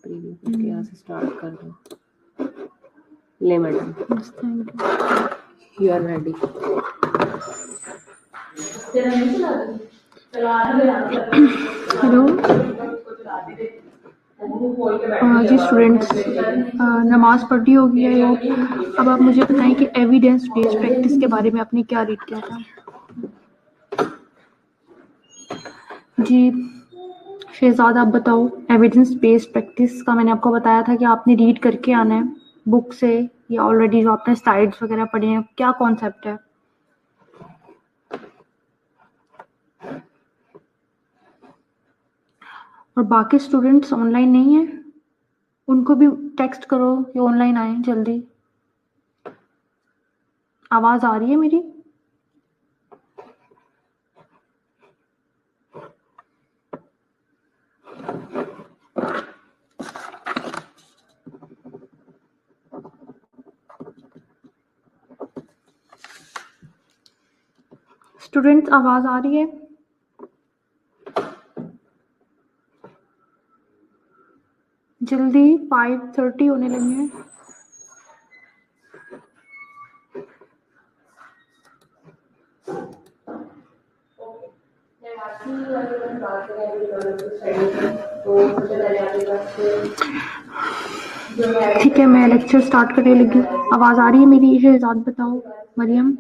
Preview करके यहाँ से स्टार्ट कर दो। ले madam, you are ready. Hello जी स्टूडेंट्स, नमाज पढ़ ली होगी आई होप। अब आप मुझे बताएं कि एविडेंस बेस्ड प्रैक्टिस के बारे में आपने क्या रीड किया था। जी शहजाद आप बताओ, एविडेंस बेस्ड प्रैक्टिस का मैंने आपको बताया था कि आपने रीड करके आना है बुक से या ऑलरेडी जो आपने स्लाइड्स वगैरह पढ़े हैं, क्या कॉन्सेप्ट है। और बाकी स्टूडेंट्स ऑनलाइन नहीं है, उनको भी टेक्स्ट करो कि ऑनलाइन आए जल्दी। आवाज आ रही है मेरी? स्टूडेंट्स आवाज आ रही है? जल्दी 5:30 होने लगे हैं। ठीक है, मैं लेक्चर स्टार्ट करने लगी। आवाज आ रही है मेरी? शहजाद बताओ। मरियम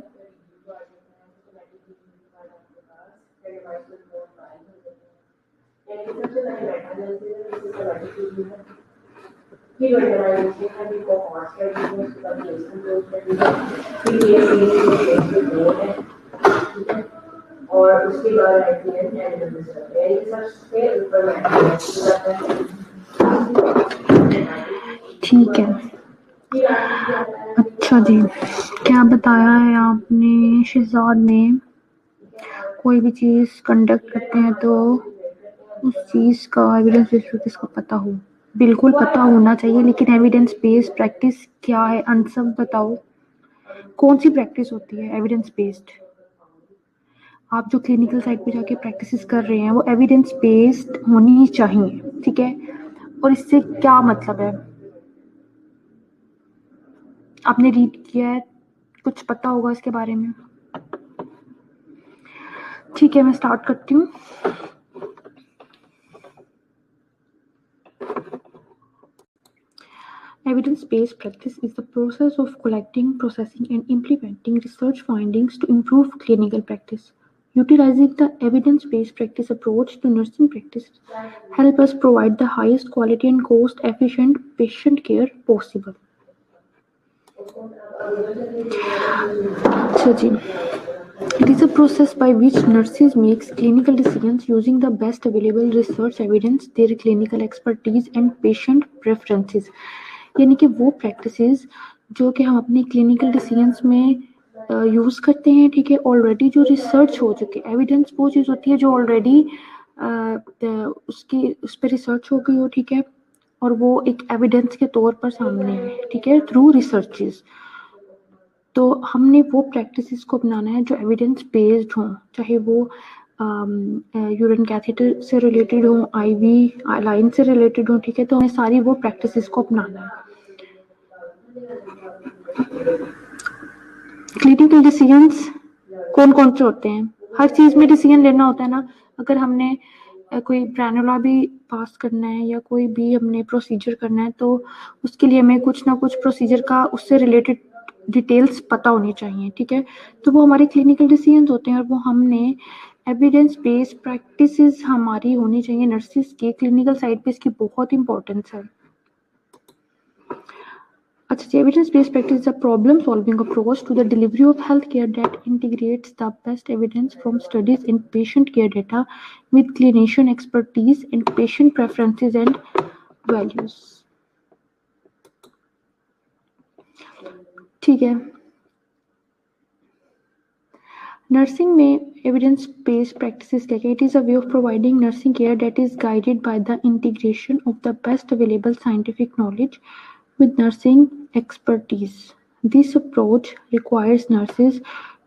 और उसके बाद ठीक है। अच्छा जी, क्या बताया है आपने शहजाद ने? कोई भी चीज कंडक्ट करते हैं तो उस चीज का एविडेंस बेस्ड प्रैक्टिस को पता हो, बिल्कुल पता होना चाहिए। लेकिन एविडेंस बेस्ड प्रैक्टिस क्या है? सब बताओ, कौन सी प्रैक्टिस होती है एविडेंस बेस्ड? आप जो क्लिनिकल साइट पे जाके प्रैक्टिस कर रहे हैं वो एविडेंस बेस्ड होनी चाहिए, ठीक है। और इससे क्या मतलब है? आपने रीड किया है, कुछ पता होगा इसके बारे में। ठीक है, मैं स्टार्ट करती हूँ। Evidence-based practice is the process of collecting, processing, and implementing research findings to improve clinical practice. Utilizing the evidence-based practice approach to nursing practice help us provide the highest quality and cost-efficient patient care possible. So, it is a process by which nurses make clinical decisions using the best available research evidence, their clinical expertise, and patient preferences. यानी कि वो practices जो कि हम अपने clinical decisions में use करते हैं, ठीक है। ऑलरेडी जो रिसर्च हो चुके, एविडेंस वो चीज़ होती है जो ऑलरेडी उस पर रिसर्च हो गई हो, ठीक है, और वो एक एविडेंस के तौर पर सामने है, ठीक है, थ्रू रिसर्चेस। तो हमने वो प्रैक्टिसेस को अपनाना है जो एविडेंस बेस्ड हों, चाहे वो यूरिन कैथेटर से रिलेटेड हो, आईवी लाइन से रिलेटेड हो, ठीक है। तो हमें सारी वो प्रैक्टिसेस को अपनाना है। क्लिनिकल डिसीजंस कौन कौन से होते हैं? हर चीज में डिसीजन लेना होता है ना। अगर हमने कोई ग्रैनुला भी पास करना है या कोई भी हमने प्रोसीजर करना है तो उसके लिए हमें कुछ ना कुछ प्रोसीजर का उससे रिलेटेड डिटेल्स पता होनी चाहिए, ठीक है। तो वो हमारे क्लिनिकल डिसीजंस होते हैं और वो हमने एविडेंस बेस्ड प्रैक्टिसेस हमारी होनी चाहिए नर्सिस के क्लिनिकल साइड पे। इसकी बहुत इंपॉर्टेंस है। अच्छा, evidence-based practice is a problem-solving approach to the delivery of healthcare that integrates the best evidence from studies in patient care data with clinician expertise and patient preferences and values. ठीक है। Nursing में evidence based practices क्या है? It is a way of providing nursing care that is guided by the integration of the best available scientific knowledge with nursing expertise. This approach requires nurses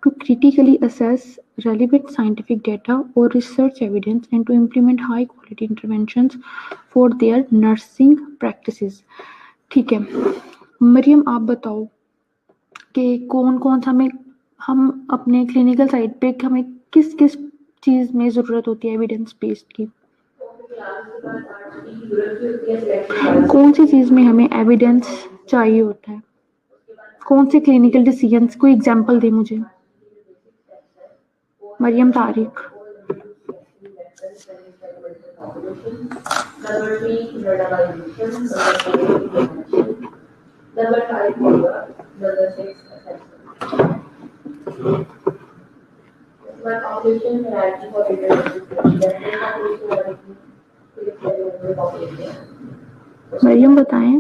to critically assess relevant scientific data or research evidence and to implement high quality interventions for their nursing practices. ठीक है, मरियम आप बताओ कि कौन कौन सा हम अपने क्लिनिकल साइड पे हमें किस किस चीज़ में ज़रूरत होती है एविडेंस बेस्ड की? कौन सी चीज़ में हमें एविडेंस चाहिए होता है? कौन से क्लिनिकल डिसीजंस? कोई एग्जांपल दे मुझे। मरियम तारिक। मरियम बताएं।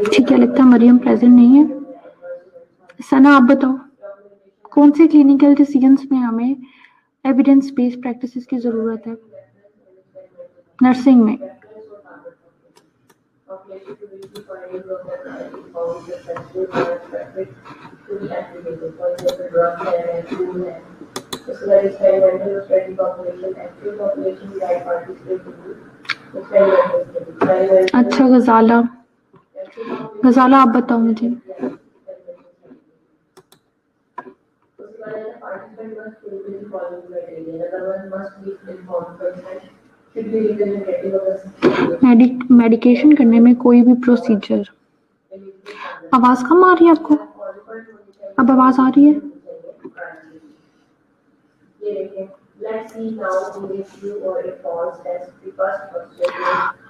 ठीक है, लगता है मरियम प्रेजेंट नहीं है। सना आप बताओ कौन से क्लिनिकल डिसीजंस में हमें एविडेंस बेस्ड प्रैक्टिसेस की जरूरत है नर्सिंग में? अच्छा गजाला, गजाला आप बताओ मुझे। मेडिकेशन करने में कोई भी प्रोसीजर। आवाज कम आ रही है आपको? अब आवाज आ रही है?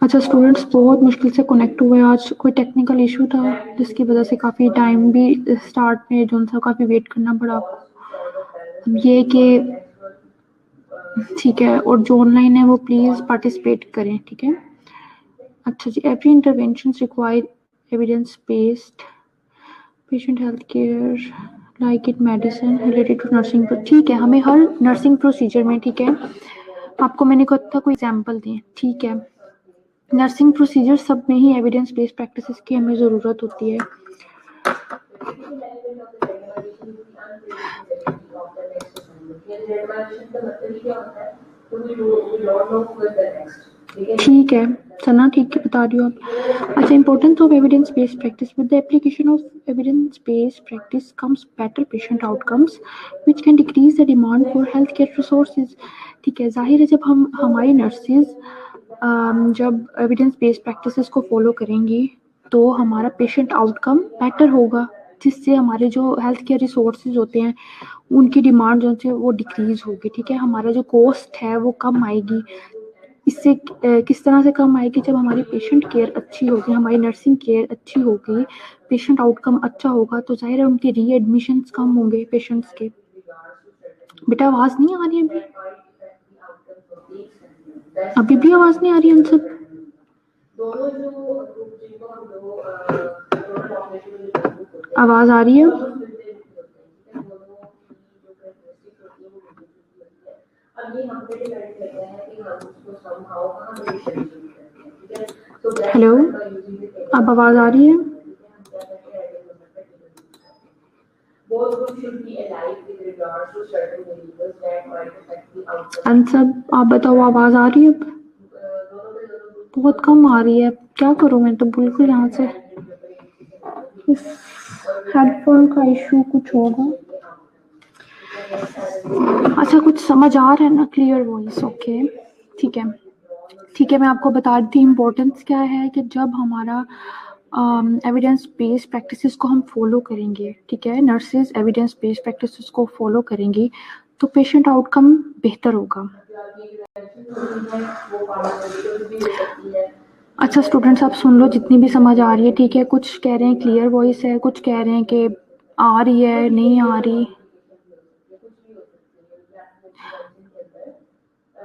अच्छा स्टूडेंट्स बहुत मुश्किल से कनेक्ट हुए, आज कोई टेक्निकल इशू था जिसकी वजह से काफ़ी टाइम भी स्टार्ट में जो सा काफ़ी वेट करना पड़ा। अब ये कि ठीक है, और जो ऑनलाइन है वो प्लीज़ पार्टिसिपेट करें, ठीक है। अच्छा जी, every intervention require evidence based patient health care like it medicine related to nursing. ठीक है, हमें हर नर्सिंग प्रोसीजर में, ठीक है, आपको मैंने कहा था कोई एग्जांपल दें, ठीक है। नर्सिंग प्रोसीजर सब में ही एविडेंस बेस्ड प्रैक्टिसेस की हमें ज़रूरत होती है। ठीक है सना, ठीक है बता रही हूँ आप। अच्छा, importance of evidence based practice with the application of evidence based practice comes better patient outcomes which can decrease the demand for health care resources. ठीक है, जाहिर है जब हम हमारी नर्सेज जब एविडेंस बेस्ड प्रैक्टिसेस को फॉलो करेंगी तो हमारा पेशेंट आउटकम बेटर होगा, जिससे हमारे जो हेल्थ केयर रिसोर्सेज होते हैं उनकी डिमांड जो है वो डिक्रीज होगी। ठीक है, हमारा जो कॉस्ट है वो कम आएगी। इससे किस तरह से कम आएगी? जब हमारी पेशेंट केयर अच्छी होगी, हमारी नर्सिंग केयर अच्छी होगी, पेशेंट आउटकम अच्छा होगा, तो जाहिर है उनके रीएडमिशंस कम होंगे पेशेंट्स के। बेटा आवाज नहीं आ रही है अभी भी आवाज नहीं आ रही हम सब? आवाज आ रही है? हेलो, अब आवाज आ रही है? सब आप बताओ, आवाज आ रही है? बहुत कम आ रही है, क्या करूं मैं तो बिल्कुल यहाँ से हेडफोन का इशू कुछ होगा। अच्छा, कुछ समझ आ रहा है ना? Clear voice? ओके ठीक है, ठीक है। मैं आपको बता दी इम्पोर्टेंस क्या है कि जब हमारा एविडेंस बेस्ड प्रैक्टिसेस को हम फॉलो करेंगे, ठीक है, नर्सेज एविडेंस बेस्ड प्रैक्टिसेस को फॉलो करेंगी तो पेशेंट आउटकम बेहतर होगा। अच्छा स्टूडेंट्स, आप सुन लो जितनी भी समझ आ रही है, ठीक है। कुछ कह रहे हैं क्लियर वॉइस है, कुछ कह रहे हैं कि आ रही है नहीं आ रही।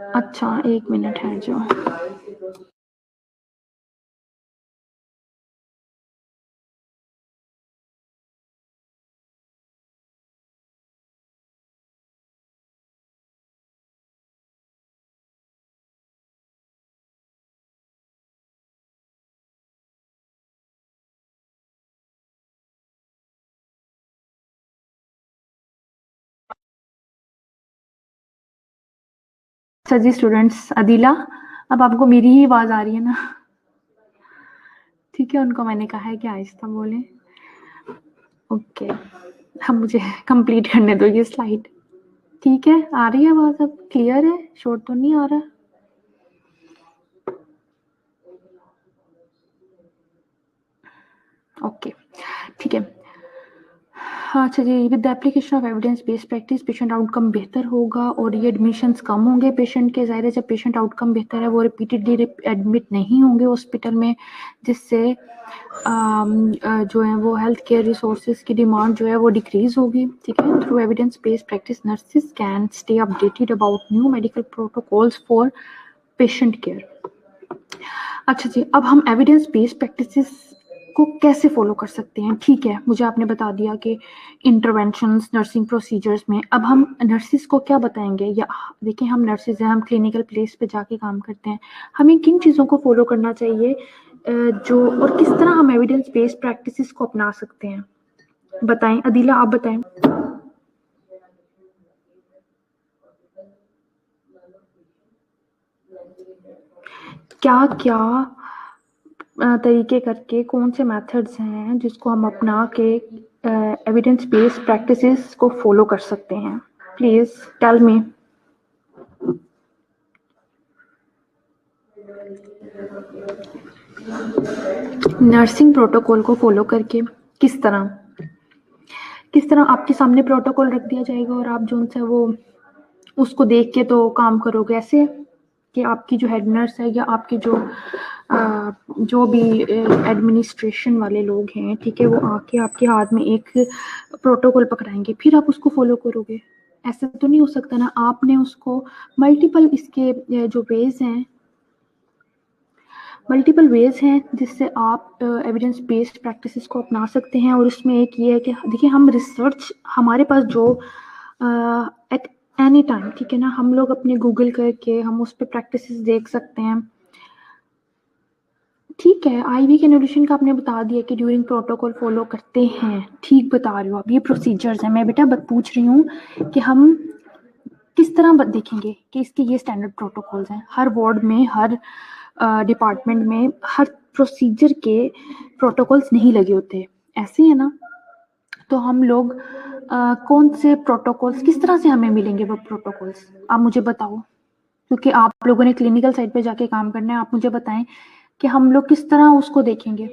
अच्छा 1 मिनट है जो। अच्छा जी स्टूडेंट्स, अदीला अब आपको मेरी ही आवाज आ रही है ना? ठीक है, उनको मैंने कहा है कि आहिस्ता बोलें। ओके, अब मुझे कंप्लीट करने दो ये स्लाइड। ठीक है, आ रही है आवाज? अब क्लियर है? शोर तो नहीं आ रहा? ओके ठीक है। हाँ अच्छा जी, with the application of evidence based practice patient outcome बेहतर होगा और ये एडमिशन्स कम होंगे पेशेंट के। ज़ाहिर है जब पेशेंट आउटकम बेहतर है वो रिपीटेडली एडमिट नहीं होंगे हॉस्पिटल में, जिससे जो है वो हेल्थ केयर रिसोर्सेज की डिमांड जो है वो डिक्रीज होगी। ठीक है, through evidence based practice nurses can stay updated about new medical protocols for patient care. अच्छा जी, अब हम एविडेंस बेस्ड प्रैक्टिसेस को कैसे फॉलो कर सकते हैं? ठीक है, मुझे आपने बता दिया कि इंटरवेंशंस नर्सिंग प्रोसीजर्स में। अब हम नर्सिस को क्या बताएंगे? या देखिए, हम नर्सिस हैं, हम क्लिनिकल प्लेस पे जाके काम करते हैं, हमें किन चीज़ों को फॉलो करना चाहिए जो, और किस तरह हम एविडेंस बेस्ड प्रैक्टिसेस को अपना सकते हैं? बताएं अदीला, आप बताएं। क्या क्या तरीके करके, कौन से मेथड्स हैं जिसको हम अपना के एविडेंस बेस्ड प्रैक्टिसेस को फॉलो कर सकते हैं? Please tell me. Nursing protocol को फॉलो करके किस तरह आपके सामने प्रोटोकॉल रख दिया जाएगा और आप जो है वो उसको देख के तो काम करोगे? ऐसे कि आपकी जो हेड नर्स है या आपके जो भी एडमिनिस्ट्रेशन वाले लोग हैं, ठीक है, वो आके आपके हाथ में एक प्रोटोकॉल पकड़ाएंगे फिर आप उसको फॉलो करोगे? ऐसा तो नहीं हो सकता ना। आपने उसको मल्टीपल इसके जो मल्टीपल वेज हैं जिससे आप एविडेंस बेस्ड प्रैक्टिसेस को अपना सकते हैं। और उसमें एक ये है कि देखिए, हम रिसर्च हमारे पास जो एट एनी टाइम, ठीक है ना, हम लोग अपने गूगल करके हम उस पर प्रैक्टिसेस देख सकते हैं। ठीक है, आईवी कैनुलेशन का आपने बता दिया कि ड्यूरिंग प्रोटोकॉल फॉलो करते हैं, ठीक बता रहे हो आप, ये प्रोसीजर्स हैं। मैं बेटा पूछ रही हूँ कि हम किस तरह देखेंगे कि इसके ये स्टैंडर्ड प्रोटोकॉल्स हैं। हर वार्ड में, हर डिपार्टमेंट में, हर प्रोसीजर के प्रोटोकॉल्स नहीं लगे होते, ऐसे है ना? तो हम लोग कौन से प्रोटोकॉल्स, किस तरह से हमें मिलेंगे वो प्रोटोकॉल्स? आप मुझे बताओ, क्योंकि आप लोगों ने क्लिनिकल साइड पे जाके काम करना है। आप मुझे बताएं कि हम लोग किस तरह उसको देखेंगे?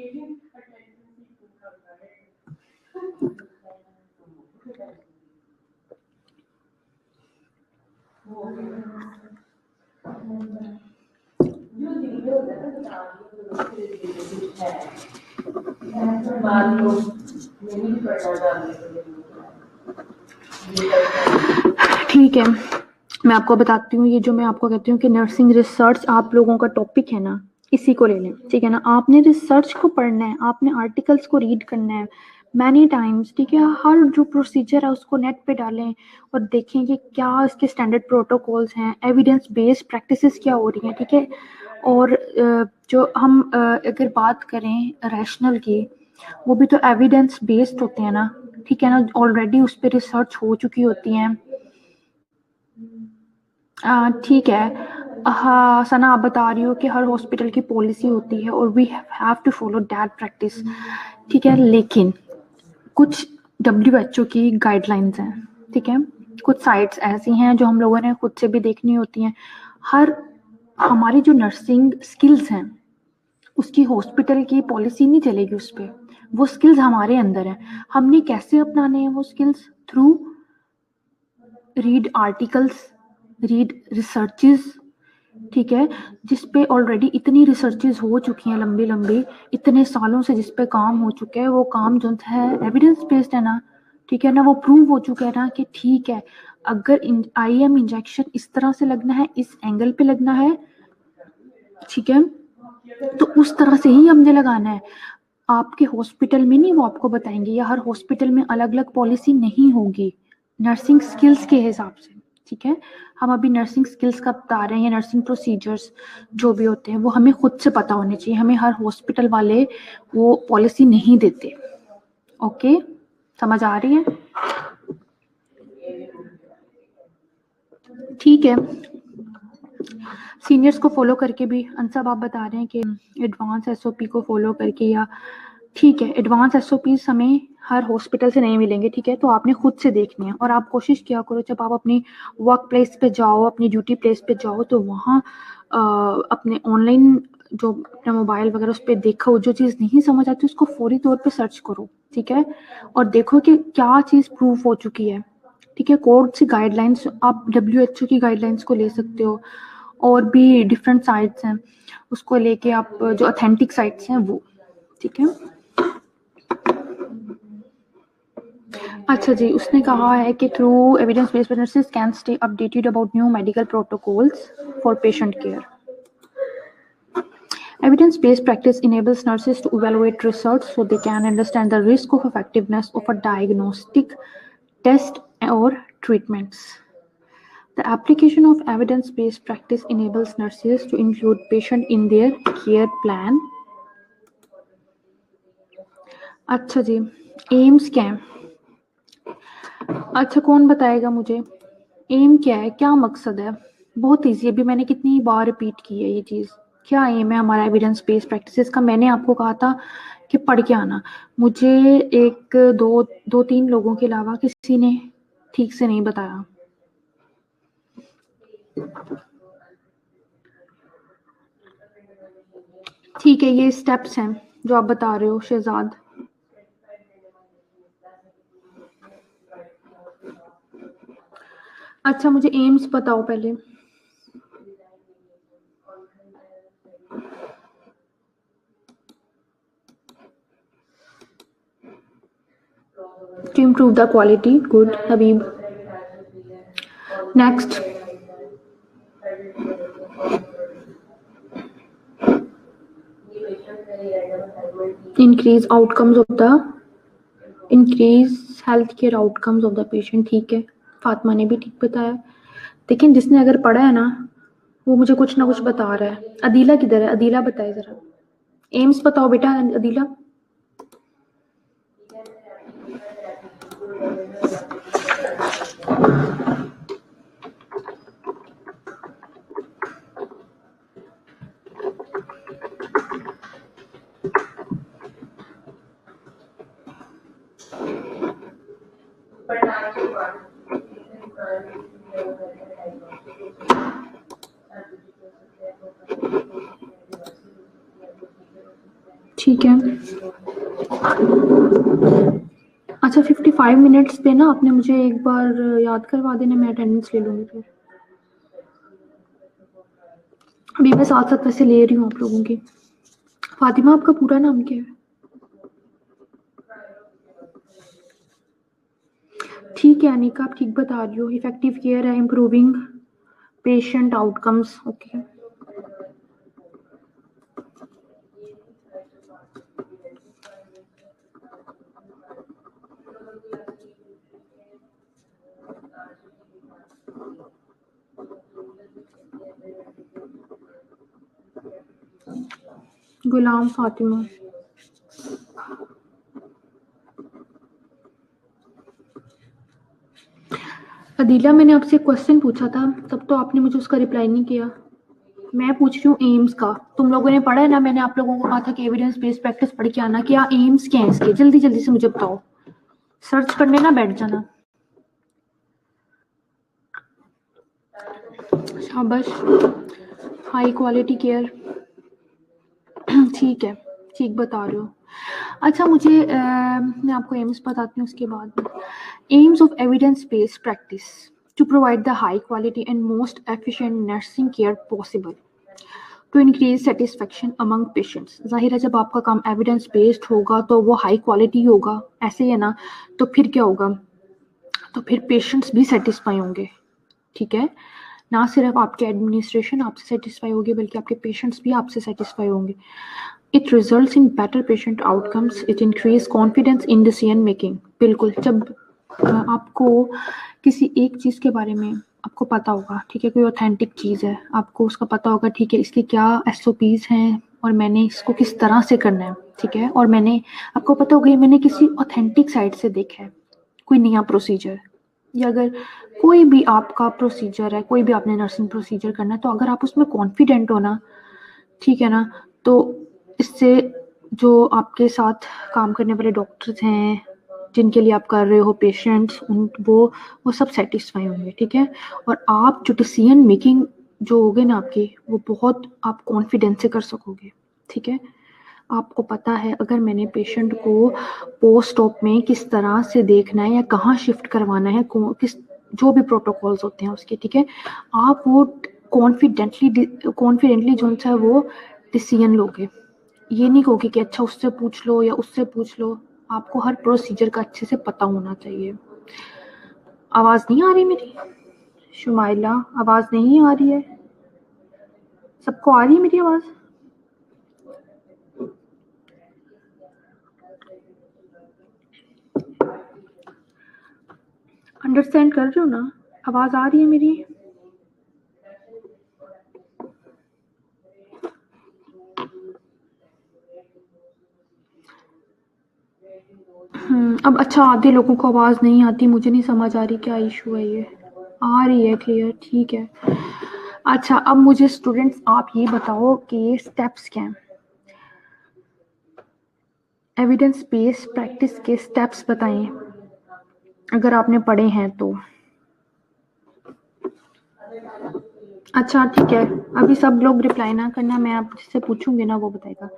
ठीक है, मैं आपको बताती हूँ। ये जो मैं आपको कहती हूँ कि नर्सिंग रिसर्च आप लोगों का टॉपिक है ना, इसी को ले लें, ठीक है ना। आपने रिसर्च को पढ़ना है, आपने आर्टिकल्स को रीड करना है मैनी टाइम्स, ठीक है। हर जो प्रोसीजर है उसको नेट पे डालें और देखें कि क्या इसके स्टैंडर्ड प्रोटोकॉल्स हैं, एविडेंस बेस्ड प्रैक्टिसेस क्या हो रही हैं, ठीक है। और जो हम अगर बात करें रैशनल की, वो भी तो एविडेंस बेस्ड होते हैं ना, ठीक है ना, ऑलरेडी उस पर रिसर्च हो चुकी होती हैं। ठीक है। हाँ सना, आप बता रही हो कि हर हॉस्पिटल की पॉलिसी होती है और we have to follow that practice, ठीक है। लेकिन कुछ WHO की गाइडलाइंस हैं, ठीक है। कुछ साइट्स ऐसी हैं जो हम लोगों ने खुद से भी देखनी होती हैं। हर हमारी जो नर्सिंग स्किल्स हैं उसकी हॉस्पिटल की पॉलिसी नहीं चलेगी उस पर। वो स्किल्स हमारे अंदर हैं, हमने कैसे अपनाने हैं वो skills? Through read articles, read researches, ठीक है, जिस पे ऑलरेडी इतनी रिसर्चेस हो चुकी हैं लंबी लंबी, इतने सालों से जिस पे काम हो चुके हैं, वो काम जो है एविडेंस बेस्ड है ना, ठीक है ना, वो प्रूव हो चुका है ना कि ठीक है, अगर IM इंजेक्शन इस तरह से लगना है, इस एंगल पे लगना है, ठीक है, तो उस तरह से ही हमने लगाना है। आपके हॉस्पिटल में नहीं, वो आपको बताएंगे, या हर हॉस्पिटल में अलग अलग पॉलिसी नहीं होगी, नर्सिंग स्किल्स के हिसाब से, ठीक है। हम अभी नर्सिंग स्किल्स का बता रहे हैं, या नर्सिंग प्रोसीजर्स जो भी होते हैं वो हमें खुद से पता होने चाहिए, हमें हर हॉस्पिटल वाले वो पॉलिसी नहीं देते। ओके, समझ आ रही है? ठीक है, सीनियर्स को फॉलो करके भी अंसाब आप बता रहे हैं कि एडवांस SOP को फॉलो करके, या ठीक है, एडवांस SOPs हमें हर हॉस्पिटल से नहीं मिलेंगे, ठीक है, तो आपने खुद से देखनी है। और आप कोशिश किया करो जब आप अपनी वर्क प्लेस पे जाओ, अपनी ड्यूटी प्लेस पे जाओ, तो वहाँ अपने ऑनलाइन जो अपना मोबाइल वगैरह उस पर देखो, जो चीज़ नहीं समझ आती उसको फौरी तौर पे सर्च करो, ठीक है, और देखो कि क्या चीज़ प्रूफ हो चुकी है, ठीक है। कोर्ट से गाइडलाइंस, आप WHO की गाइडलाइंस को ले सकते हो, और भी डिफरेंट साइट्स हैं उसको लेके आप, जो ऑथेंटिक साइट्स हैं वो, ठीक है। अच्छा जी, उसने कहा है कि through evidence based nurses can stay updated about new medical protocols for patient care. Evidence-based practice enables nurses to evaluate research so they can understand the risk of effectiveness of a diagnostic test or treatments. The application of evidence-based practice enables nurses to include patient in their care plan. अच्छा जी, AIIMS क्या है? अच्छा, कौन बताएगा मुझे M क्या है, क्या मकसद है? बहुत ईजी है, अभी मैंने कितनी बार रिपीट की है ये चीज़। क्या एम है हमारा एविडेंस बेस्ड प्रैक्टिसेस का? मैंने आपको कहा था कि पढ़ के आना। मुझे एक दो तीन लोगों के अलावा किसी ने ठीक से नहीं बताया। ठीक है, ये स्टेप्स हैं जो आप बता रहे हो शहजाद। अच्छा, मुझे एम्स बताओ पहले। To improve the quality, good, Habib. Next. Increase outcomes of the healthcare outcomes of the patient. ठीक है, फातिमा ने भी ठीक बताया। लेकिन जिसने अगर पढ़ा है ना वो मुझे कुछ ना कुछ बता रहा है। अदीला किधर है? अदीला बताए जरा, एम्स बताओ बेटा अदीला। ठीक है, अच्छा 55 मिनट्स पे ना आपने मुझे एक बार याद करवा देना, मैं अटेंडेंस ले लूँगी फिर। अभी मैं साथ साथ वैसे ले रही हूँ आप लोगों की। फातिमा, आपका पूरा नाम क्या है? ठीक है अनिका, आप ठीक बता रही हो। इफेक्टिव केयर है, इम्प्रूविंग पेशेंट आउटकम्स। ओके, गुलाम फातिमा। अदीला, मैंने आपसे क्वेश्चन पूछा था तब तो आपने मुझे उसका रिप्लाई नहीं किया। मैं पूछ रही हूँ एम्स का। तुम लोगों ने पढ़ा है ना, मैंने आप लोगों को कहा था कि एविडेंस बेस्ड प्रैक्टिस पढ़ के आना। क्या एम्स क्या है इसके? जल्दी जल्दी से मुझे बताओ, सर्च करने ना बैठ जाना। शाबाश, हाई क्वालिटी केयर। ठीक है, ठीक बता रहे हो। अच्छा, मुझे मैं आपको एम्स बताती हूँ उसके बाद। Aims of evidence based practice to provide the high quality and most efficient nursing care possible to increase satisfaction among patients. जाहिर है, जब आपका काम एविडेंस बेस्ड होगा तो वो हाई क्वालिटी होगा, ऐसे ही है ना। तो फिर क्या होगा? तो फिर पेशेंट्स भी सेटिस्फाई होंगे, ठीक है। ना सिर्फ आपके एडमिनिस्ट्रेशन आपसे सेटिस्फाई होगी बल्कि आपके पेशेंट्स भी आपसे सेटिस्फाई होंगे। It results in better patient outcomes, it increase confidence in decision making. बिल्कुल, जब आपको किसी एक चीज़ के बारे में आपको पता होगा, ठीक है, कोई ऑथेंटिक चीज़ है, आपको उसका पता होगा, ठीक है, इसके क्या SOPs हैं और मैंने इसको किस तरह से करना है, ठीक है, और मैंने आपको पता होगा ये मैंने किसी ऑथेंटिक साइट से देखा है, कोई नया प्रोसीजर, या अगर कोई भी आपका प्रोसीजर है, कोई भी आपने नर्सिंग प्रोसीजर करना है, तो अगर आप उसमें कॉन्फिडेंट हो ना, ठीक है ना, तो इससे जो आपके साथ काम करने वाले डॉक्टर्स हैं, जिनके लिए आप कर रहे हो, पेशेंट्स, उन वो सब सेटिस्फाई होंगे, ठीक है। और आप जो डिसीजन मेकिंग जो होगे ना आपकी, वो बहुत आप कॉन्फिडेंस से कर सकोगे, ठीक है। आपको पता है अगर मैंने पेशेंट को पोस्ट ऑप में किस तरह से देखना है या कहाँ शिफ्ट करवाना है, किस जो भी प्रोटोकॉल्स होते हैं उसके, ठीक है, आप वो कॉन्फिडेंटली जो सा है वो डिसीजन लोगे। ये नहीं कहोगे कि अच्छा उससे पूछ लो या उससे पूछ लो, आपको हर प्रोसीजर का अच्छे से पता होना चाहिए। आवाज़ नहीं आ रही मेरी? शुमाइला, आवाज़ नहीं आ रही है? सबको आ रही है मेरी आवाज़? अंडरस्टैंड कर रहे हो ना? आवाज़ आ रही है मेरी? अब अच्छा, आधे लोगों को आवाज़ नहीं आती, मुझे नहीं समझ आ रही क्या इशू है ये। आ रही है क्लियर, ठीक है। अच्छा, अब मुझे स्टूडेंट्स आप ये बताओ कि ये स्टेप्स क्या हैं, एविडेंस बेस्ड प्रैक्टिस के स्टेप्स बताएं अगर आपने पढ़े हैं तो। अच्छा ठीक है, अभी सब लोग रिप्लाई ना करना, मैं आप जिससे पूछूंगी ना वो बताएगा।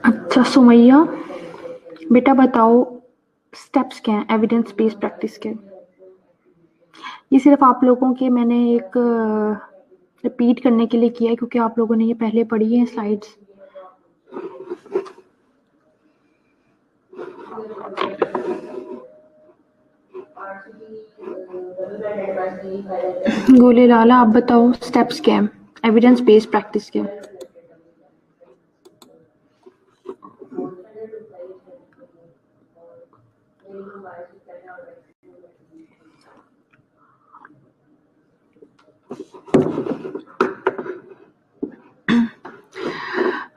अच्छा सुमैया बेटा बताओ स्टेप्स क्या हैं एविडेंस बेस्ड प्रैक्टिस के। ये सिर्फ आप लोगों के मैंने एक रिपीट करने के लिए किया है क्योंकि आप लोगों ने ये पहले पढ़ी है स्लाइड्स। गोले लाला आप बताओ स्टेप्स क्या हैं एविडेंस बेस्ड प्रैक्टिस के।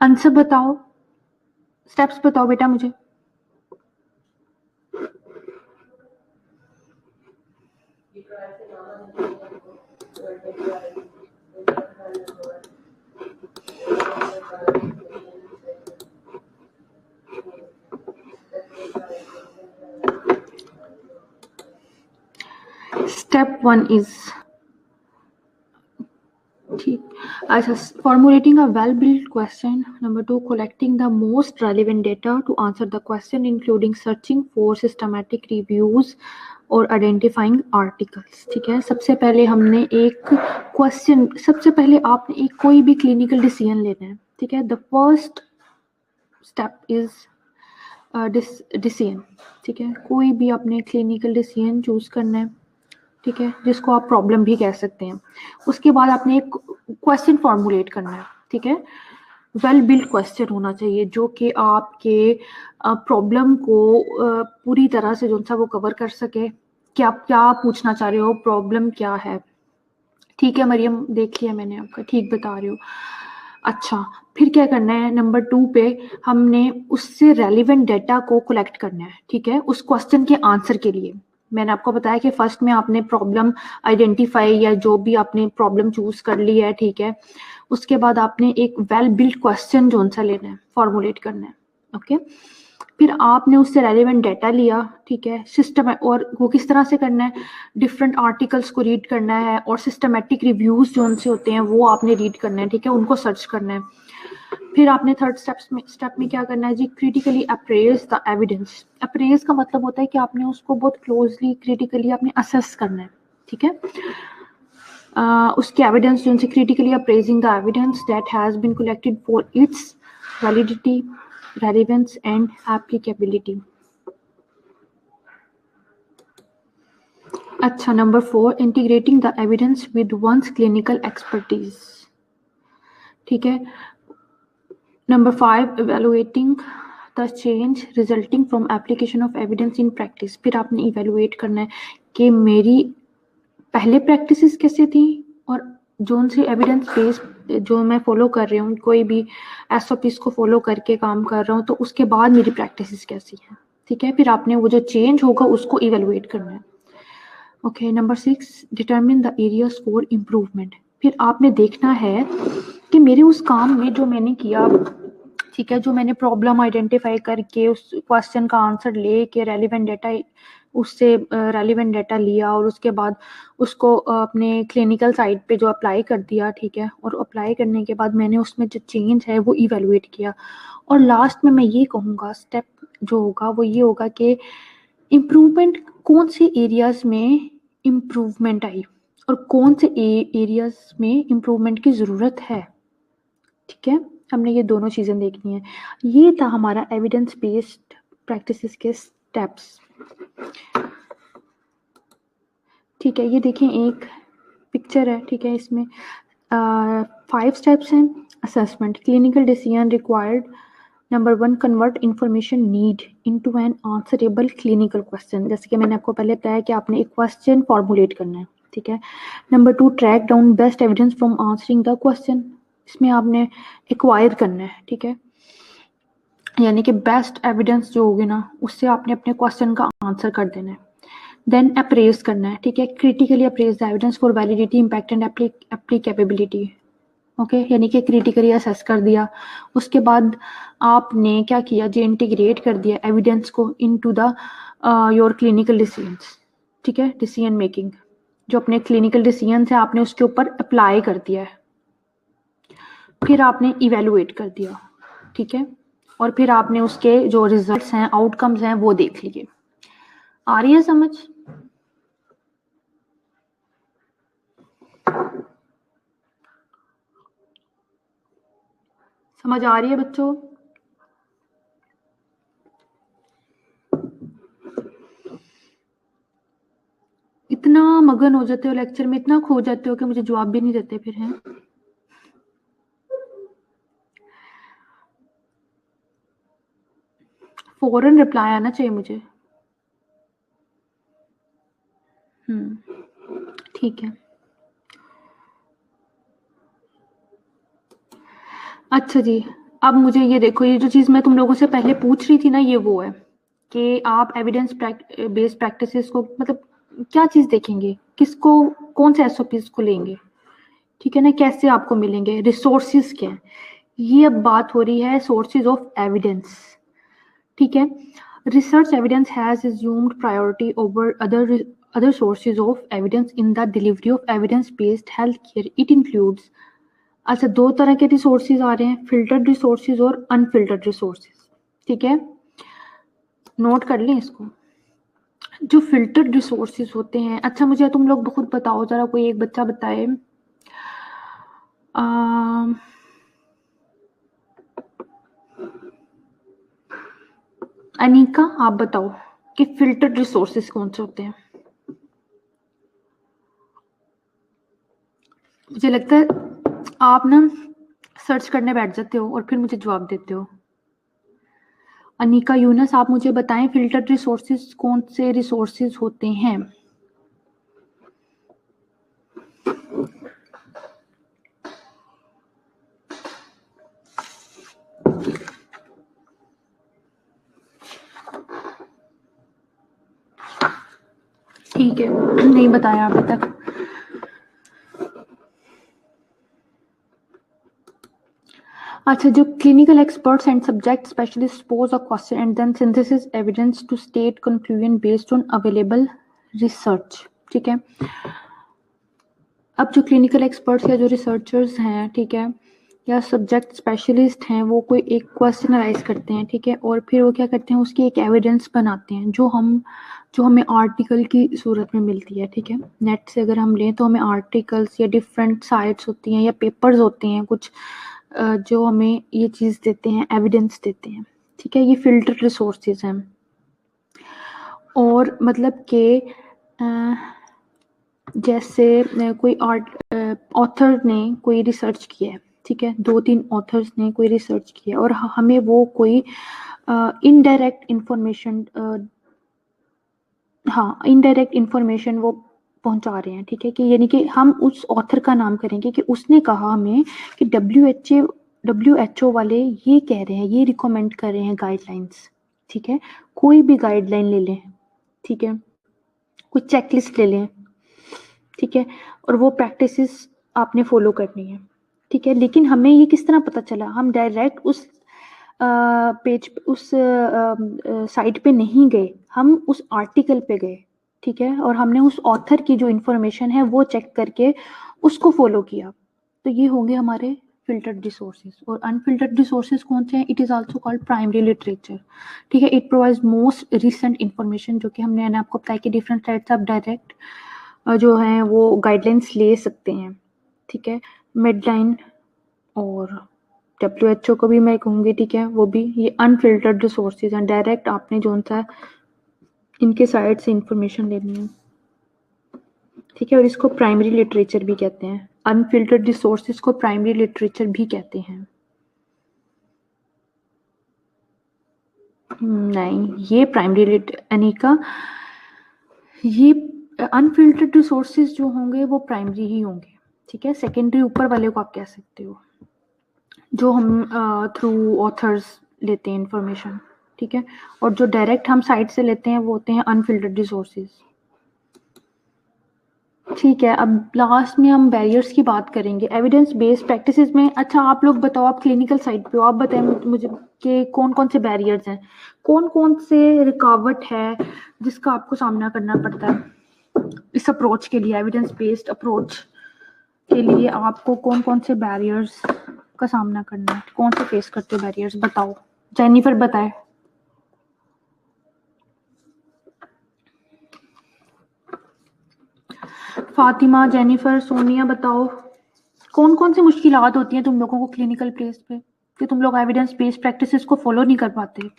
आंसर बताओ, स्टेप्स बताओ बेटा मुझे। Step 1 is formulating a well-built question. Number 2, collecting the most relevant data to answer the question, including searching for systematic reviews और identifying articles. ठीक है, सबसे पहले हमने एक क्वेश्चन, सबसे पहले आपने एक कोई भी क्लिनिकल डिसीजन लेना है, ठीक है। The first step is decision, ठीक है। कोई भी आपने क्लिनिकल डिसीजन चूज करना है, ठीक है, जिसको आप प्रॉब्लम भी कह सकते हैं। उसके बाद आपने एक क्वेश्चन फॉर्मुलेट करना है, ठीक है। वेल बिल्ड क्वेश्चन होना चाहिए जो कि आपके प्रॉब्लम को पूरी तरह से जो सा वो कवर कर सके कि आप क्या पूछना चाह रहे हो, प्रॉब्लम क्या है। ठीक है मरियम, देख लिया मैंने आपका, ठीक बता रही हो। अच्छा, फिर क्या करना है, नंबर 2 पे हमने उससे रेलिवेंट डेटा को कलेक्ट करना है, ठीक है, उस क्वेश्चन के आंसर के लिए। मैंने आपको बताया कि फर्स्ट में आपने प्रॉब्लम आइडेंटिफाई या जो भी आपने प्रॉब्लम चूज कर ली है, ठीक है, उसके बाद आपने एक वेल बिल्ड क्वेश्चन जो सा लेना है, फॉर्मुलेट करना है, ओके। फिर आपने उससे रेलिवेंट डेटा लिया, ठीक है, सिस्टम, और वो किस तरह से करना है, डिफरेंट आर्टिकल्स को रीड करना है और सिस्टमेटिक रिव्यूज जो उनसे होते हैं वो आपने रीड करना है, ठीक है, उनको सर्च करना है। फिर आपने थर्ड स्टेप में क्या करना है जी, critically appraise the evidence. Appraise का मतलब होता है कि आपने उसको बहुत क्लोजली क्रिटिकली आपने असेस करना है, ठीक है। उसके एविडेंस जो उनसे critically appraising the evidence that has been collected for its validity, relevance and applicability. अच्छा, number 4, integrating the evidence with one's clinical expertise. ठीक है। Number 5, evaluating the change resulting from application of evidence in practice. फिर आपने evaluate करना है कि मेरी पहले प्रैक्टिसेस कैसे थी और जो उनसे एविडेंस बेस जो मैं फॉलो कर रही हूँ, कोई भी एसओपीस को फॉलो करके काम कर रहा हूँ, तो उसके बाद मेरी प्रैक्टिसेस कैसी हैं। ठीक है। फिर आपने वो जो चेंज होगा उसको इवेलुएट करना है। Okay. Number 6, determine the areas for improvement. फिर आपने देखना है कि मेरे उस काम में जो मैंने किया, ठीक है, जो मैंने प्रॉब्लम आइडेंटिफाई करके उस क्वेश्चन का आंसर लेके रेलिवेंट डाटा, उससे रेलिवेंट डाटा लिया और उसके बाद उसको अपने क्लिनिकल साइट पे जो अप्लाई कर दिया। ठीक है। और अप्लाई करने के बाद मैंने उसमें जो चेंज है वो इवेलुएट किया। और लास्ट में मैं ये कहूँगा स्टेप जो होगा वो ये होगा कि इम्प्रूवमेंट कौन से एरियाज में इम्प्रूवमेंट आई और कौन से एरियाज में इम्प्रूवमेंट की ज़रूरत है। ठीक है। हमने ये दोनों चीज़ें देखनी है। ये था हमारा एविडेंस बेस्ड प्रैक्टिसेस के स्टेप्स। ठीक है। ये देखें, एक पिक्चर है। ठीक है। इसमें 5 स्टेप्स हैं। Assessment, clinical decision required. Number 1, convert information need into an answerable clinical question. जैसे कि मैंने आपको पहले बताया कि आपने एक क्वेश्चन फॉर्मुलेट करना है। ठीक है। Number 2, track down best evidence from answering the question. इसमें आपने एक्वायर करना है। ठीक है। यानी कि बेस्ट एविडेंस जो होगी ना, उससे आपने अपने क्वेश्चन का आंसर कर देना है। देन अप्रेज करना है। ठीक है। Critically appraise the evidence for validity, impact and applicability. Okay. यानी कि क्रिटिकली असेस कर दिया। उसके बाद आपने क्या किया जी, इंटीग्रेट कर दिया एविडेंस को into the your clinical decisions. ठीक है। डिसीजन मेकिंग, जो अपने क्लिनिकल डिसीजंस है आपने उसके ऊपर अप्लाई कर दिया है। फिर आपने इवेलुएट कर दिया। ठीक है। और फिर आपने उसके जो रिजल्ट्स हैं, आउटकम्स हैं, वो देख लिए। आ रही है समझ? समझ आ रही है बच्चों? इतना मगन हो जाते हो लेक्चर में, इतना खो जाते हो कि मुझे जवाब भी नहीं देते फिर हैं। फौरन रिप्लाई आना चाहिए मुझे। ठीक है। अच्छा जी, अब मुझे ये देखो, ये जो चीज़ मैं तुम लोगों से पहले पूछ रही थी ना, ये वो है कि आप एविडेंस बेस्ड प्रैक्टिसेस को मतलब क्या चीज़ देखेंगे, किसको, कौन से एसओपीज को लेंगे। ठीक है ना, कैसे आपको मिलेंगे, रिसोर्सेज क्या है। ये अब बात हो रही है सोर्सेज ऑफ एविडेंस। ठीक है। Research evidence has assumed priority over other sources of evidence in the delivery of evidence based healthcare. It includes, अच्छा, 2 तरह के रिसोर्सेज आ रहे हैं, फिल्टर्ड रिसोर्सेज और अनफिल्टर्ड रिसोर्सेज। ठीक है। नोट कर लें इसको। जो फिल्टर्ड रिसोर्सेज होते हैं, अच्छा मुझे तुम लोग बहुत बताओ जरा, कोई एक बच्चा बताए। अनीका, आप बताओ कि फिल्टर्ड रिसोर्सेज कौन से होते हैं। मुझे लगता है आप ना सर्च करने बैठ जाते हो और फिर मुझे जवाब देते हो। अनीका यूनस, आप मुझे बताएं फिल्टर्ड रिसोर्सेज कौन से रिसोर्सेज होते हैं। ठीक है, नहीं बताया अभी तक। अच्छा, जो clinical experts and subject specialist pose a question and then synthesis evidence to state conclusion based on available research. ठीक है। अब जो क्लिनिकल एक्सपर्ट्स या जो रिसर्चर्स हैं, ठीक है, या सब्जेक्ट स्पेशलिस्ट हैं, वो कोई एक क्वेश्चन राइज करते हैं। ठीक है। और फिर वो क्या करते हैं, उसकी एक एविडेंस बनाते हैं जो हम जो हमें आर्टिकल की सूरत में मिलती है, ठीक है। नेट से अगर हम लें तो हमें आर्टिकल्स या डिफरेंट साइट्स होती हैं या पेपर्स होते हैं कुछ जो हमें ये चीज़ देते हैं, एविडेंस देते हैं, ठीक है। ये फिल्टर रिसोर्सेज हैं। और मतलब कि जैसे कोई ऑथर ने कोई रिसर्च किया है, ठीक है, 2-3 ऑथर्स ने कोई रिसर्च किया है और हमें वो कोई इनडायरेक्ट इंफॉर्मेशन इनडायरेक्ट इंफॉर्मेशन वो पहुंचा रहे हैं, ठीक है। कि यानी कि हम उस ऑथर का नाम करेंगे कि उसने कहा हमें कि डब्ल्यू एच ओ वाले ये कह रहे हैं, ये रिकमेंड कर रहे हैं गाइडलाइंस, ठीक है। कोई भी गाइडलाइन ले लें, ठीक है, कोई चेकलिस्ट ले लें, ठीक है, और वो प्रैक्टिसेस आपने फॉलो करनी है, ठीक है। लेकिन हमें ये किस तरह पता चला? हम डायरेक्ट उस पेज उस साइट पे नहीं गए, हम उस आर्टिकल पे गए, ठीक है, और हमने उस ऑथर की जो इंफॉर्मेशन है वो चेक करके उसको फॉलो किया। तो ये होंगे हमारे फिल्टर्ड रिसोर्सेज। और अनफिल्टर्ड रिसोर्सेज कौन से हैं? It is also called primary literature, ठीक है। It provides most recent information, जो कि मैंने आपको बताया कि डिफरेंट साइट्स आप डायरेक्ट जो हैं वो गाइडलाइंस ले सकते हैं, ठीक है। मेडलाइन और डब्ल्यूएचओ को भी मैं कहूँगी, ठीक है, वो भी ये अनफिल्टर्ड रिसोर्सेज हैं। डायरेक्ट आपने जो सा इनके साइड से इंफॉर्मेशन लेनी है, ठीक है। और इसको प्राइमरी लिटरेचर भी कहते हैं। अनफिल्टर्ड रिसोर्सेज को प्राइमरी लिटरेचर भी कहते हैं। नहीं, ये प्राइमरी अनिका, ये अनफिल्टर्ड रिसोर्सेज जो होंगे वो प्राइमरी ही होंगे, ठीक है। सेकेंडरी ऊपर वाले को आप कह सकते हो, जो हम थ्रू ऑथर्स लेते हैं इंफॉर्मेशन, ठीक है। और जो डायरेक्ट हम साइट से लेते हैं वो होते हैं अनफिल्टर्ड रिसोर्सेज, ठीक है। अब लास्ट में हम बैरियर्स की बात करेंगे एविडेंस बेस्ड प्रैक्टिसेस में। अच्छा, आप लोग बताओ, आप क्लिनिकल साइड पे हो, आप बताएं मुझे कि कौन कौन से बैरियर्स हैं, कौन कौन से रुकावट है जिसका आपको सामना करना पड़ता है इस अप्रोच के लिए, एविडेंस बेस्ड अप्रोच के लिए आपको कौन कौन से बैरियर्स का सामना करना है, कौन से फेस करते हो बैरियर्स, बताओ। जेनिफर बताए। फातिमा, जेनिफर, सोनिया बताओ, कौन कौन सी मुश्किलात होती हैं तुम लोगों को क्लिनिकल प्लेस पे कि तुम लोग एविडेंस बेस्ड प्रैक्टिसेस को फॉलो नहीं कर पाते?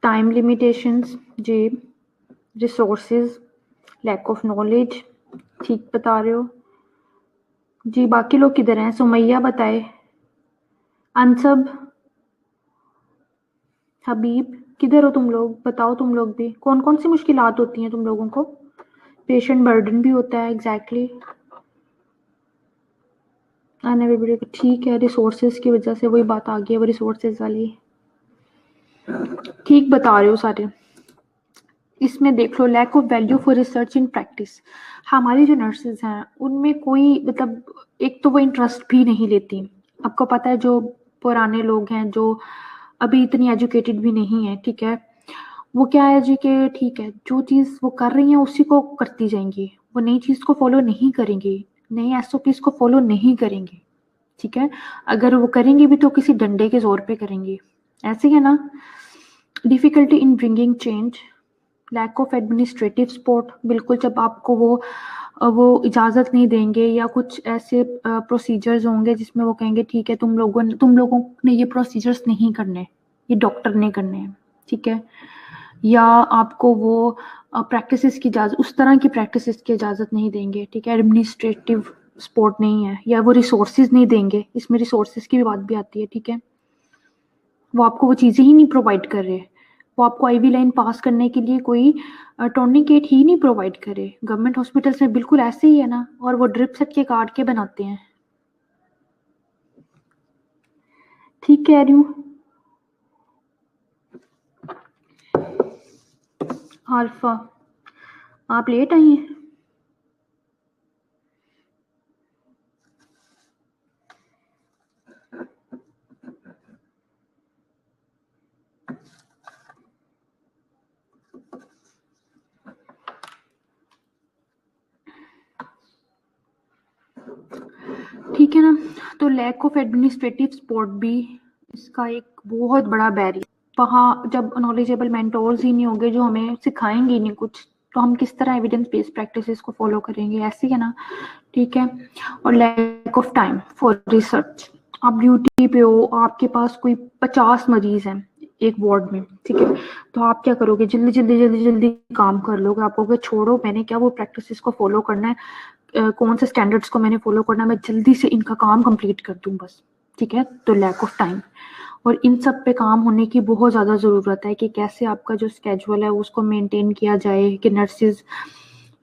टाइम लिमिटेशंस जी, रिसोर्सेज, लैक ऑफ नॉलेज, ठीक बता रहे हो जी। बाकी लोग किधर हैं? सुमैया बताए, अनसब, हबीब, किधर हो तुम लोग? बताओ तुम लोग भी, कौन कौन सी मुश्किलात होती हैं तुम लोगों को? पेशेंट बर्डन भी होता है, एग्जैक्टली। ठीक है, रिसोर्सेज की वजह से वही बात आ गई है, वो रिसोर्सेज वाली, ठीक बता रहे हो सारे। इसमें देख लो, lack of value for research in practice. हमारी जो नर्सेज हैं उनमें कोई मतलब, एक तो वो इंटरेस्ट भी नहीं लेती। आपको पता है जो पुराने लोग हैं जो अभी इतनी एजुकेटेड भी नहीं है, ठीक है, वो क्या है जी कि ठीक है, जो चीज़ वो कर रही हैं उसी को करती जाएंगी, वो नई चीज़ को फॉलो नहीं करेंगी, नई एसओपीज को फॉलो नहीं करेंगी, ठीक है। अगर वो करेंगी भी तो किसी डंडे के जोर पे करेंगी, ऐसे ही है ना। Difficulty in bringing change, lack of administrative support, बिल्कुल जब आपको वो इजाज़त नहीं देंगे या कुछ ऐसे प्रोसीजर्स होंगे जिसमें वो कहेंगे ठीक है तुम लोगों ने ये प्रोसीजर्स नहीं करने, ये डॉक्टर ने करने हैं, ठीक है। या आपको वो प्रैक्टिसेस की इजाज़त, उस तरह की प्रैक्टिसेस की इजाज़त नहीं देंगे, ठीक है। एडमिनिस्ट्रेटिव सपोर्ट नहीं है या वो रिसोर्सेज नहीं देंगे, इसमें रिसोर्सेज की भी बात भी आती है, ठीक है। वो आपको वो चीज़ें ही नहीं प्रोवाइड कर रहे, वो आपको आईवी लाइन पास करने के लिए कोई टॉर्निकेट ही नहीं प्रोवाइड करे। गवर्नमेंट हॉस्पिटल्स में बिल्कुल ऐसे ही है ना, और वो ड्रिप सेट के काट के बनाते हैं, ठीक कह रही हूँ। अल्फा, आप लेट आई हैं? ठीक है ना। तो लैक ऑफ एडमिनिस्ट्रेटिव सपोर्ट भी इसका एक बहुत बड़ा बैरियर। वहाँ जब नॉलेजेबल मेंटोर्स ही नहीं होंगे जो हमें सिखाएंगे ही नहीं कुछ, तो हम किस तरह एविडेंस बेस्ड प्रैक्टिसेस को फॉलो करेंगे, ऐसे ही है ना। ठीक है। और lack of time for research. आप ड्यूटी पे हो, आपके पास कोई 50 मरीज हैं एक वार्ड में, ठीक है, तो आप क्या करोगे, जल्दी जल्दी जल्दी जल्दी काम कर लोगे। आप कहोगे छोड़ो, मैंने क्या वो प्रैक्टिसेस को फॉलो करना है, कौन से स्टैंडर्ड्स को मैंने फॉलो करना है, मैं जल्दी से इनका काम कंप्लीट कर दूं बस। ठीक है, तो लैक ऑफ टाइम। और इन सब पे काम होने की बहुत ज़्यादा ज़रूरत है कि कैसे आपका जो स्केड्यूल है उसको मेंटेन किया जाए, कि नर्सिज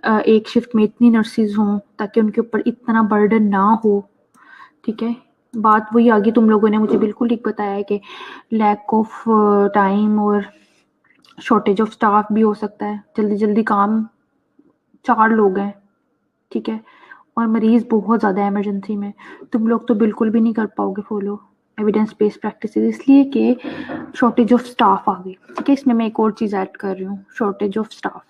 एक शिफ्ट में इतनी नर्सिज हों ताकि उनके ऊपर इतना बर्डन ना हो। ठीक है, बात वही आगे तुम लोगों ने मुझे बिल्कुल ठीक बताया है कि लैक ऑफ टाइम और शॉर्टेज ऑफ स्टाफ भी हो सकता है। जल्दी जल्दी काम, 4 लोग हैं, ठीक है, और मरीज बहुत ज़्यादा इमरजेंसी में, तुम लोग तो बिल्कुल भी नहीं कर पाओगे फॉलो एविडेंस बेस्ड प्रैक्टिसेस, इसलिए कि शॉर्टेज ऑफ स्टाफ आ गई। ठीक है, इसमें मैं एक और चीज़ ऐड कर रही हूँ, शॉर्टेज ऑफ स्टाफ।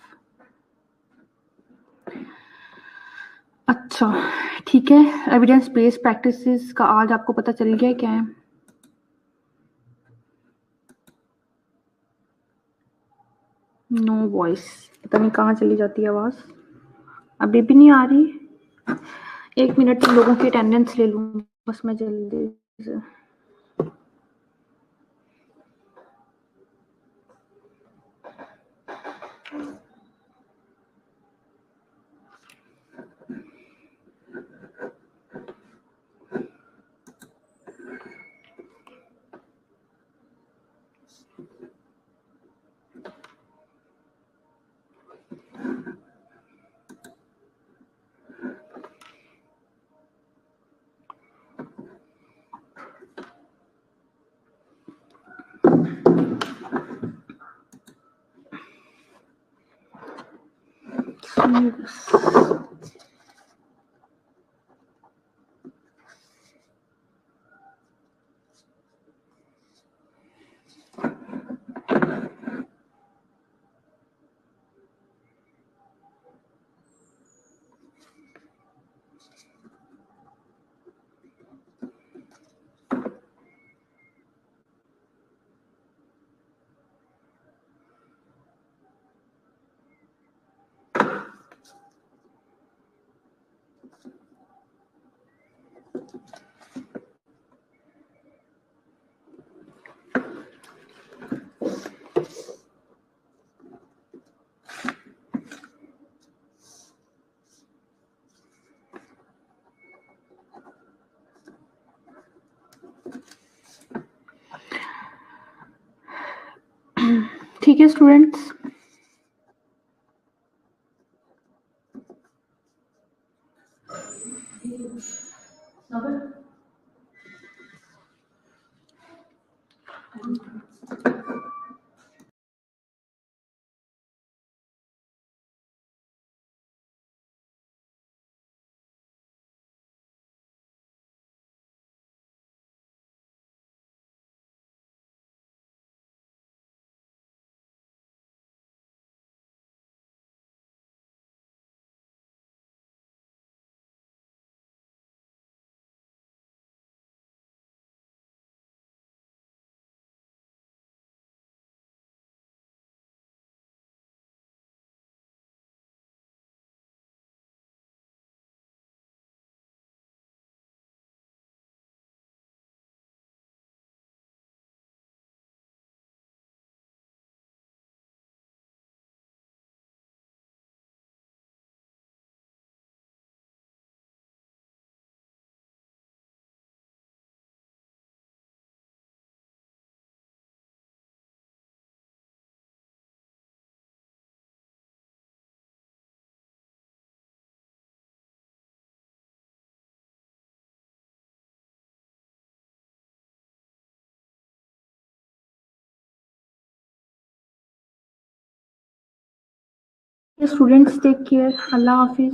अच्छा, ठीक है, एविडेंस बेस्ड प्रैक्टिसेस का आज आपको पता चल गया क्या है। नो वॉइस, पता नहीं कहाँ चली जाती है आवाज़, अभी भी नहीं आ रही। 1 मिनट तुम लोगों की अटेंडेंस ले लूँ बस मैं जल्दी से। ठीक है स्टूडेंट्स, स्टूडेंट्स टेक केयर, अल्लाह हाफिज।